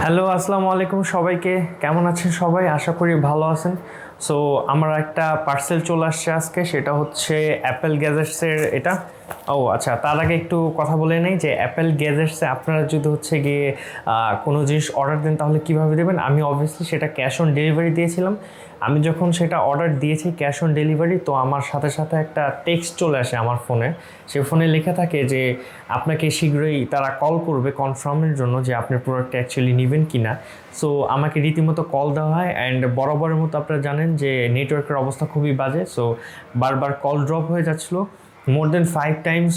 Hello, আসসালামু আলাইকুম সবাইকে। কেমন আছেন সবাই? আশা করি ভালো আছেন। সো আমার একটা পার্সেল চলে আসছে আজকে, সেটা হচ্ছে অ্যাপেল গ্যাজেটসের এটা। আচ্ছা, তার আগে একটু কথা বলে নেই যে অ্যাপেল গ্যাজেটসে আপনারা যদি হচ্ছে গিয়ে কোনো জিনিস অর্ডার দেন তাহলে কীভাবে দেবেন। আমি অবভিয়াসলি সেটা ক্যাশ অন ডেলিভারি দিয়েছিলাম। আমি যখন সেটা অর্ডার দিয়েছি ক্যাশ অন ডেলিভারি, তো আমার সাথে সাথে একটা টেক্সট চলে আসে আমার ফোনে। সে ফোনে লেখা থাকে যে আপনাকে শীঘ্রই তারা কল করবে কনফার্মের জন্য যে আপনি প্রোডাক্টটা অ্যাকচুয়ালি নেবেন কি না। সো আমাকে রীতিমতো কল দেওয়া হয়, অ্যান্ড বরাবরের মতো আপনারা জানেন যে নেটওয়ার্কের অবস্থা খুবই বাজে। সো বারবার কল ড্রপ হয়ে যাচ্ছিলো। মোর দেন 5 টাইমস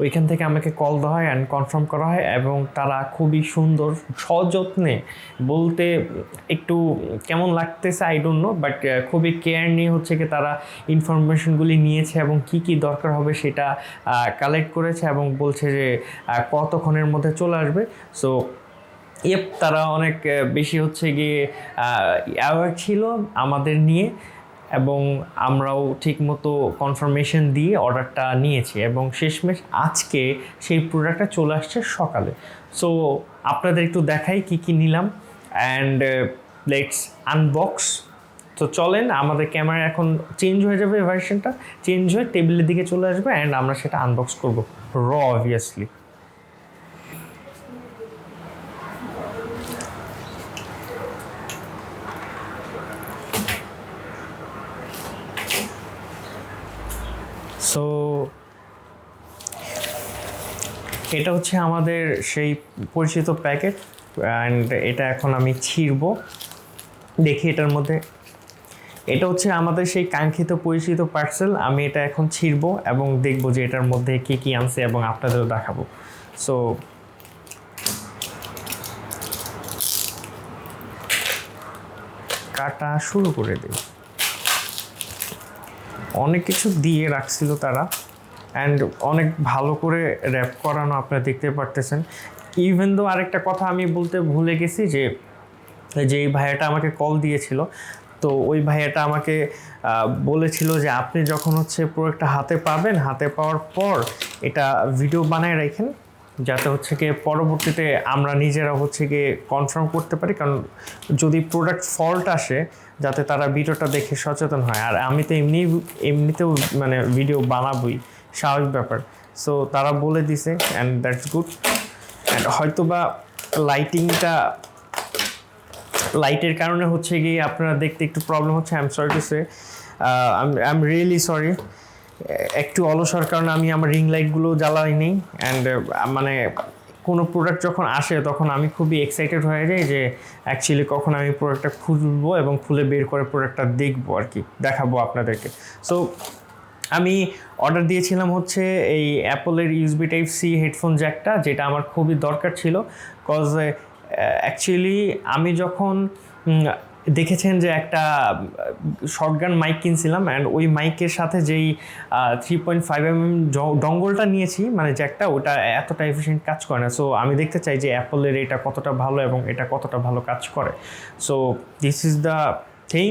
ওইখান থেকে আমাকে কল দেওয়া হয় অ্যান্ড কনফার্ম করা হয়, এবং তারা খুবই সুন্দর সযত্নে, বলতে একটু কেমন লাগতেছে আই ডোন্ট নো, বাট খুবই কেয়ার নিয়ে হচ্ছে কি তারা ইনফরমেশনগুলি নিয়েছে এবং কি কি দরকার হবে সেটা কালেক্ট করেছে, এবং বলছে যে কতক্ষণের মধ্যে চলে আসবে। সো তারা অনেক বেশি হচ্ছে গিয়ে অ্যাওয়ার ছিল আমাদের নিয়ে, এবং আমরাও ঠিকমতো কনফার্মেশন দিয়ে অর্ডারটা নিয়েছি, এবং শেষমেশ আজকে সেই প্রোডাক্টটা চলে আসছে সকালে। সো আপনাদের একটু দেখাই কি কি নিলাম, অ্যান্ড লেটস আনবক্স। তো চলেন, আমাদের ক্যামেরা এখন চেঞ্জ হয়ে যাবে, ভার্সনটা চেঞ্জ হয়ে টেবিলের দিকে চলে আসবে, অ্যান্ড আমরা সেটা আনবক্স করবো অবভিয়াসলি। সো এটা হচ্ছে আমাদের সেই পরিচিত প্যাকেট, অ্যান্ড এটা এখন আমি ছিঁড়ব। দেখি এটার মধ্যে, এটা হচ্ছে আমাদের সেই কাঙ্ক্ষিত পরিচিত পার্সেল। আমি এটা এখন ছিঁড়ব এবং দেখব যে এটার মধ্যে কী কী আনছে, এবং আপনাদেরও দেখাবো। সো কাটা শুরু করে দিই। অনেক কিছু দিয়ে রাখছিল তারা, অ্যান্ড অনেক ভালো করে র্যাপ করানো, আপনারা দেখতে পারতেছেন। ইভেন দো আরেকটা কথা আমি বলতে ভুলে গেছি, যে এই ভাইয়াটা আমাকে কল দিয়েছিল, তো ওই ভাইয়াটা আমাকে বলেছিল যে আপনি যখন হচ্ছে প্রোডাক্টটা হাতে পাবেন, হাতে পাওয়ার পর এটা ভিডিও বানায় রাখেন, যাতে হচ্ছে গিয়ে পরবর্তীতে আমরা নিজেরা হচ্ছে গিয়ে কনফার্ম করতে পারি, কারণ যদি প্রোডাক্ট ফল্ট আসে যাতে তারা ভিডিওটা দেখে সচেতন হয়। আর আমি তো এমনিতেও মানে ভিডিও বানাবই, স্বাভাবিক ব্যাপার। সো তারা বলে দিছে, অ্যান্ড দ্যাটস গুড। অ্যান্ড হয়তো বা লাইটের কারণে হচ্ছে গিয়ে আপনারা দেখতে একটু প্রবলেম হচ্ছে। I am sorry to say, I am really sorry. একটু অলসর কারণে আমি আমার রিং লাইটগুলো জ্বালাই নেই, অ্যান্ড মানে কোনো প্রোডাক্ট যখন আসে তখন আমি খুবই এক্সাইটেড হয়ে যাই যে অ্যাকচুয়ালি কখন আমি প্রোডাক্টটা খুলবো এবং খুলে বের করে প্রোডাক্টটা দেখবো আর কি, দেখাবো আপনাদেরকে। সো আমি অর্ডার দিয়েছিলাম হচ্ছে এই অ্যাপলের ইউএসবি টাইপ সি হেডফোন জ্যাকটা, যেটা আমার খুবই দরকার ছিল। কজ অ্যাকচুয়ালি আমি যখন দেখেছেন যে একটা শর্টগান মাইক কিনছিলাম, অ্যান্ড ওই মাইকের সাথে যেই 3.5mm ডঙ্গলটা নিয়েছি, মানে জ্যাকটা, ওটা এতটা এফিশিয়েন্ট কাজ করে না। সো আমি দেখতে চাই যে অ্যাপলের এটা কতটা ভালো এবং এটা কতটা ভালো কাজ করে। So this is the thing.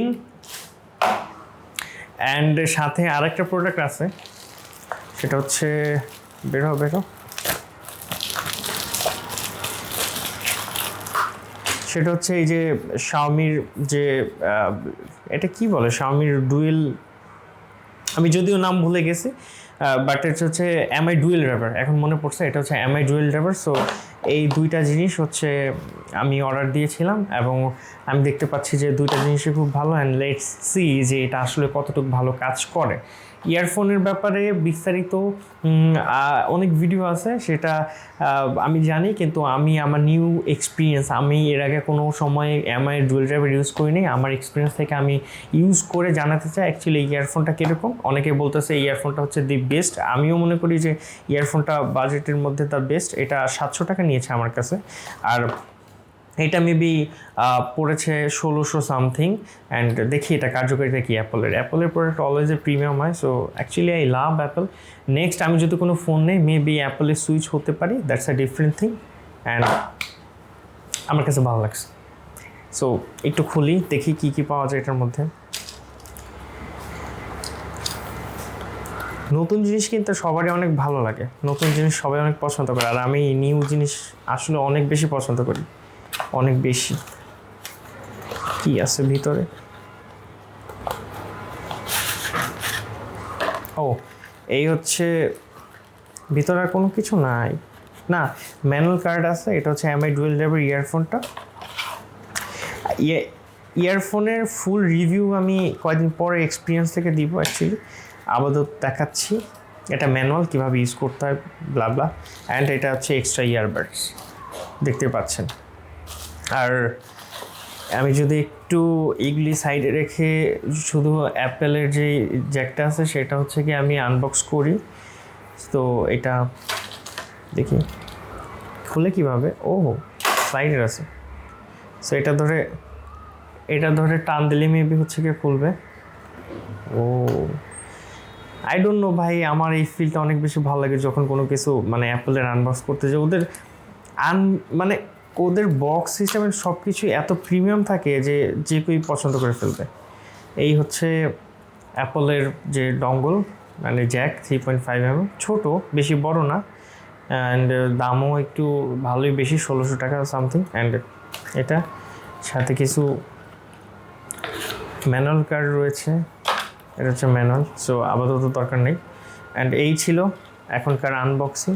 And সাথে আরেকটা প্রোডাক্ট আছে, সেটা হচ্ছে বেরো সেটা হচ্ছে এই যে শাওমির যে এটা কি বলে, শাওমির ডুয়েল, আমি যদিও নাম ভুলে গেছি, বাট এটা হচ্ছে এমআই ডুয়েল ড্রাইভার, এখন মনে পড়ছে, এটা হচ্ছে এমআই ডুয়েল ড্রাইভার। সো এই দুইটা জিনিস হচ্ছে আমি অর্ডার দিয়েছিলাম, এবং আমি দেখতে পাচ্ছি যে দুইটা জিনিসই খুব ভালো, অ্যান্ড লেটস সি যে এটা আসলে কতটুকু ভালো কাজ করে। ইয়ারফোনের ব্যাপারে বিস্তারিত অনেক ভিডিও আছে, সেটা আমি জানি, কিন্তু আমি আমার নিউ এক্সপিরিয়েন্স, আমি এর আগে কোনো সময় এমআই ডুয়েল ড্রাইভার ইউজ করিনি, আমার এক্সপিরিয়েন্স থেকে আমি ইউজ করে জানাতে চাই অ্যাকচুয়ালি ইয়ারফোনটা কীরকম। অনেকে বলতেছে ইয়ারফোনটা হচ্ছে দি বেস্ট, আমিও মনে করি যে ইয়ারফোনটা বাজেটের মধ্যে দ্য বেস্ট। এটা 700 টাকা নিয়েছে আমার কাছে, আর এটা মেবি পড়েছে 1600 সামথিং। অ্যান্ড দেখি এটা কার্যকারিতা কি অ্যাপলের প্রোডাক্ট অলওয়েজ এ প্রিমিয়াম হয়। So actually I love Apple. Next আমি যদি কোনো ফোন নেই, মেবি অ্যাপলে সুইচ হতে পারি, that's a different thing, and আমার কাছে ভালো লাগছে। সো একটু খুলি, দেখি কী কী পাওয়া যায় এটার মধ্যে। নতুন জিনিস কিনতে সবারই অনেক ভালো লাগে, নতুন জিনিস সবাই অনেক পছন্দ করে, আর আমি নিউ জিনিস আসলে অনেক বেশি পছন্দ করি। অনেক বেশি। কি আছে ভিতরে? ও, এই হচ্ছে ভিতরে আর কোনো কিছু নাই। না, ম্যানুয়াল কার্ড আছে। এটা হচ্ছে এমআই ডুয়েল ড্রাইভার ইয়ারফোনটা। ইয়ারফোনের ফুল রিভিউ আমি কয়েকদিন পরে এক্সপিরিয়েন্স থেকে দিব। অ্যাকচুয়ালি আপাতত দেখাচ্ছি এটা ম্যানুয়াল কীভাবে ইউজ করতে হয়, ব্লা ব্লা। অ্যান্ড এটা হচ্ছে এক্সট্রা ইয়ারবাডস, দেখতে পাচ্ছেন। আর আমি যদি একটু এগুলি সাইডে রেখে শুধু অ্যাপেলের যে জ্যাকটা আছে সেটা হচ্ছে কি আমি আনবক্স করি। তো এটা দেখি খুলে কীভাবে। ও, সাইডের আছে। সো এটা ধরে টান দিলে মেবি হচ্ছে কি খুলবে। ও, আই ডোন্ট নো ভাই, আমার এই ফিলটা অনেক বেশি ভালো লাগে যখন কোনো কিছু মানে অ্যাপেলের আনবক্স করতে যে মানে ওদের বক্স সিস্টেমের সব কিছু এত প্রিমিয়াম থাকে যে কেউই পছন্দ করে ফেলবে। এই হচ্ছে অ্যাপলের যে ডঙ্গল, মানে জ্যাক 3.5mm, ছোটো, বেশি বড় না। অ্যান্ড দামও একটু ভালোই বেশি, 1600 টাকা সামথিং। অ্যান্ড এটা সাথে কিছু ম্যানুয়াল কার্ড রয়েছে। এটা হচ্ছে ম্যানুয়াল, সো আপাতত দরকার নেই। অ্যান্ড এই ছিল এখনকার আনবক্সিং।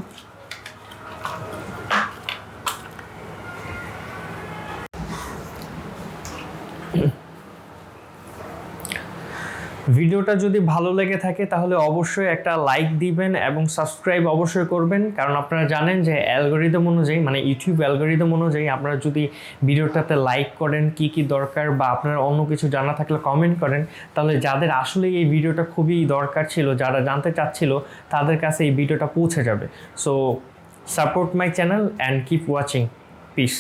ভিডিওটা যদি ভালো লেগে থাকে তাহলে অবশ্যই একটা লাইক দিবেন এবং সাবস্ক্রাইব অবশ্যই করবেন, কারণ আপনারা জানেন যে অ্যালগরিদম অনুযায়ী, মানে ইউটিউব অ্যালগরিদম অনুযায়ী আপনারা যদি ভিডিওটাতে লাইক করেন, কি কি দরকার বা আপনারা অন্য কিছু জানা থাকলে কমেন্ট করেন, তাহলে যাদের আসলে এই ভিডিওটা খুবই দরকার ছিল, যারা জানতে চাচ্ছিল, তাদের কাছে এই ভিডিওটা পৌঁছে যাবে। So support my channel and keep watching. Piece.